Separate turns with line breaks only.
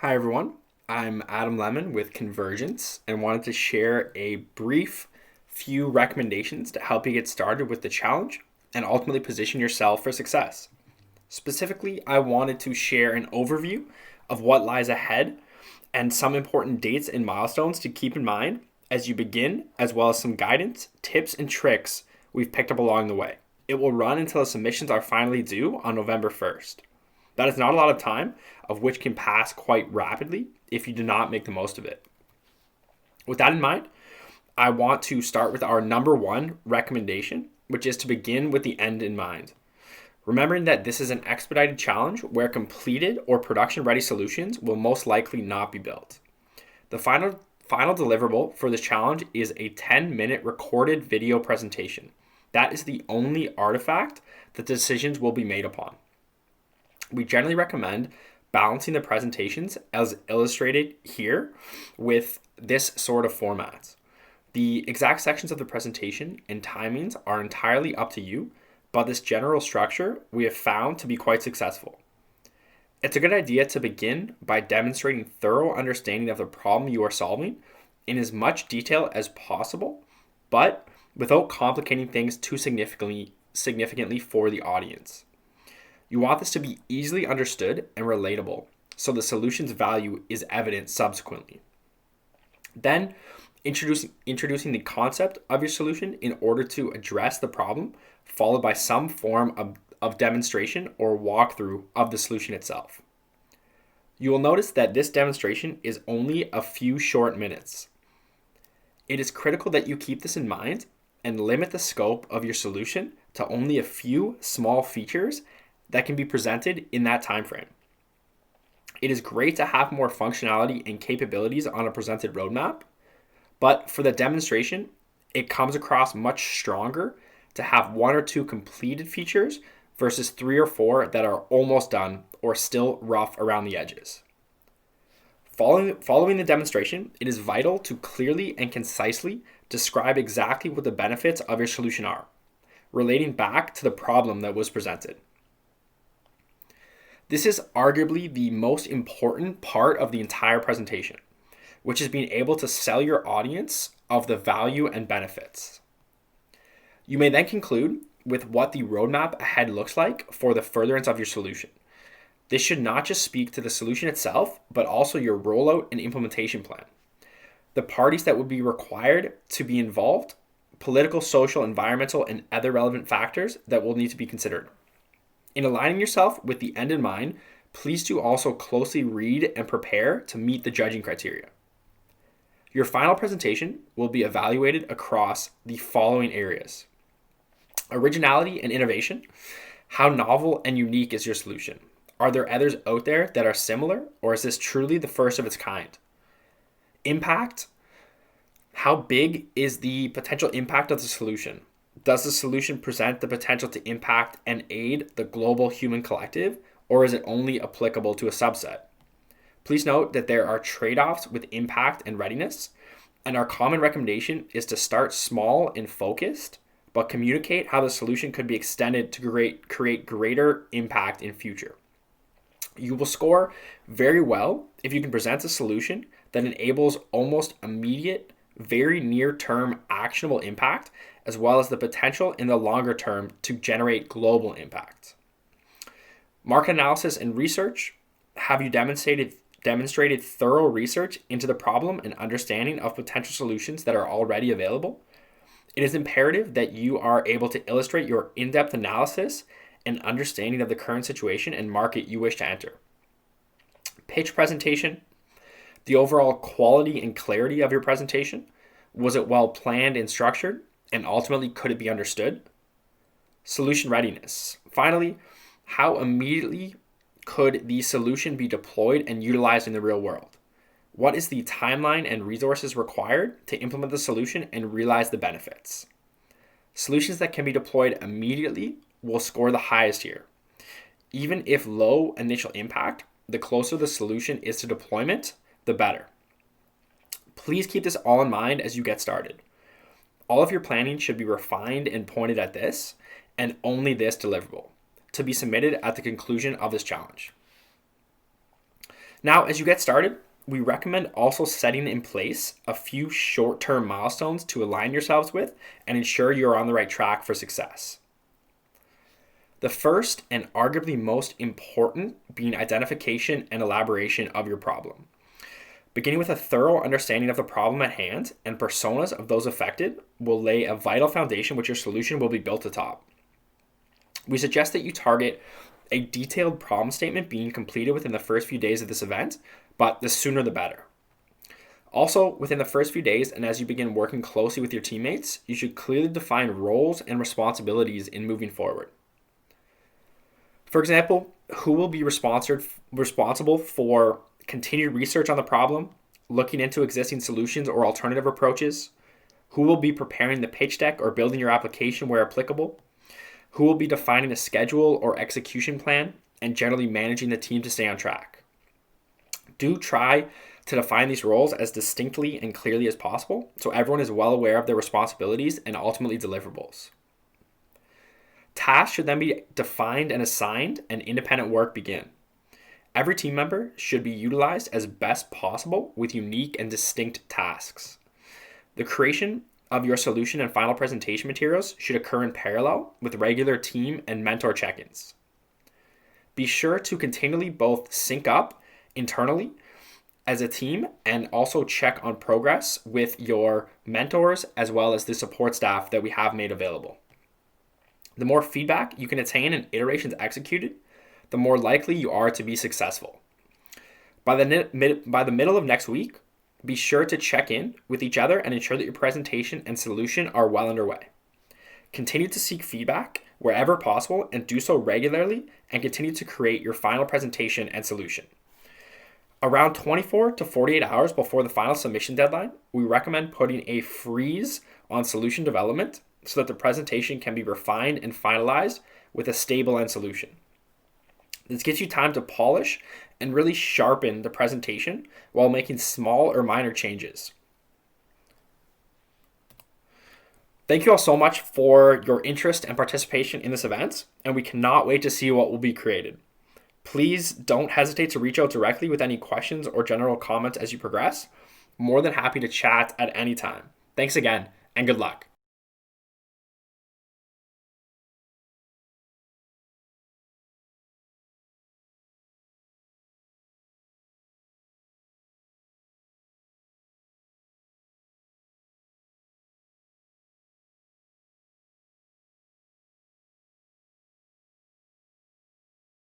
Hi everyone, I'm Adam Lemmon with Convergence and wanted to share a brief few recommendations to help you get started with the challenge and ultimately position yourself for success. Specifically, I wanted to share an overview of what lies ahead and some important dates and milestones to keep in mind as you begin, as well as some guidance, tips, and tricks we've picked up along the way. It will run until the submissions are finally due on November 1st. That is not a lot of time, of which can pass quite rapidly if you do not make the most of it. With that in mind, I want to start with our number one recommendation, which is to begin with the end in mind. Remembering that this is an expedited challenge where completed or production-ready solutions will most likely not be built. The final deliverable for this challenge is a 10-minute recorded video presentation. That is the only artifact that decisions will be made upon. We generally recommend balancing the presentations as illustrated here with this sort of format. The exact sections of the presentation and timings are entirely up to you, but this general structure we have found to be quite successful. It's a good idea to begin by demonstrating thorough understanding of the problem you are solving in as much detail as possible, but without complicating things too significantly for the audience. You want this to be easily understood and relatable, so the solution's value is evident subsequently. Then, introducing the concept of your solution in order to address the problem, followed by some form of demonstration or walkthrough of the solution itself. You will notice that this demonstration is only a few short minutes. It is critical that you keep this in mind and limit the scope of your solution to only a few small features that can be presented in that time frame. It is great to have more functionality and capabilities on a presented roadmap, but for the demonstration, it comes across much stronger to have one or two completed features versus 3 or 4 that are almost done or still rough around the edges. Following the demonstration, it is vital to clearly and concisely describe exactly what the benefits of your solution are, relating back to the problem that was presented. This is arguably the most important part of the entire presentation, which is being able to sell your audience of the value and benefits. You may then conclude with what the roadmap ahead looks like for the furtherance of your solution. This should not just speak to the solution itself, but also your rollout and implementation plan. The parties that would be required to be involved, political, social, environmental, and other relevant factors that will need to be considered. In aligning yourself with the end in mind, please do also closely read and prepare to meet the judging criteria. Your final presentation will be evaluated across the following areas: originality and innovation. How novel and unique is your solution? Are there others out there that are similar, or is this truly the first of its kind? Impact. How big is the potential impact of the solution? Does the solution present the potential to impact and aid the global human collective, or is it only applicable to a subset? Please note that there are trade-offs with impact and readiness, and our common recommendation is to start small and focused, but communicate how the solution could be extended to create greater impact in future. You will score very well if you can present a solution that enables almost immediate, very near-term actionable impact, as well as the potential in the longer term to generate global impact. Market analysis and research. Have you demonstrated thorough research into the problem and understanding of potential solutions that are already available? It is imperative that you are able to illustrate your in-depth analysis and understanding of the current situation and market you wish to enter. Pitch presentation. The overall quality and clarity of your presentation. Was it well planned and structured? And ultimately, could it be understood? Solution readiness. Finally, how immediately could the solution be deployed and utilized in the real world? What is the timeline and resources required to implement the solution and realize the benefits? Solutions that can be deployed immediately will score the highest here. Even if low initial impact, the closer the solution is to deployment, the better. Please keep this all in mind as you get started. All of your planning should be refined and pointed at this, and only this deliverable, to be submitted at the conclusion of this challenge. Now, as you get started, we recommend also setting in place a few short-term milestones to align yourselves with and ensure you're on the right track for success. The first and arguably most important being identification and elaboration of your problem. Beginning with a thorough understanding of the problem at hand and personas of those affected will lay a vital foundation which your solution will be built atop. We suggest that you target a detailed problem statement being completed within the first few days of this event, but the sooner the better. Also, within the first few days and as you begin working closely with your teammates, you should clearly define roles and responsibilities in moving forward. For example, who will be responsible for continued research on the problem, looking into existing solutions or alternative approaches? Who will be preparing the pitch deck or building your application where applicable? Who will be defining a schedule or execution plan and generally managing the team to stay on track? Do try to define these roles as distinctly and clearly as possible so everyone is well aware of their responsibilities and ultimately deliverables. Tasks should then be defined and assigned and independent work begin. Every team member should be utilized as best possible with unique and distinct tasks. The creation of your solution and final presentation materials should occur in parallel with regular team and mentor check-ins. Be sure to continually both sync up internally as a team and also check on progress with your mentors as well as the support staff that we have made available. The more feedback you can attain and iterations executed, the more likely you are to be successful. By the middle of next week, be sure to check in with each other and ensure that your presentation and solution are well underway. Continue to seek feedback wherever possible and do so regularly and continue to create your final presentation and solution. Around 24 to 48 hours before the final submission deadline, we recommend putting a freeze on solution development so that the presentation can be refined and finalized with a stable end solution. This gives you time to polish and really sharpen the presentation while making small or minor changes. Thank you all so much for your interest and participation in this event, and we cannot wait to see what will be created. Please don't hesitate to reach out directly with any questions or general comments as you progress. More than happy to chat at any time. Thanks again, and good luck.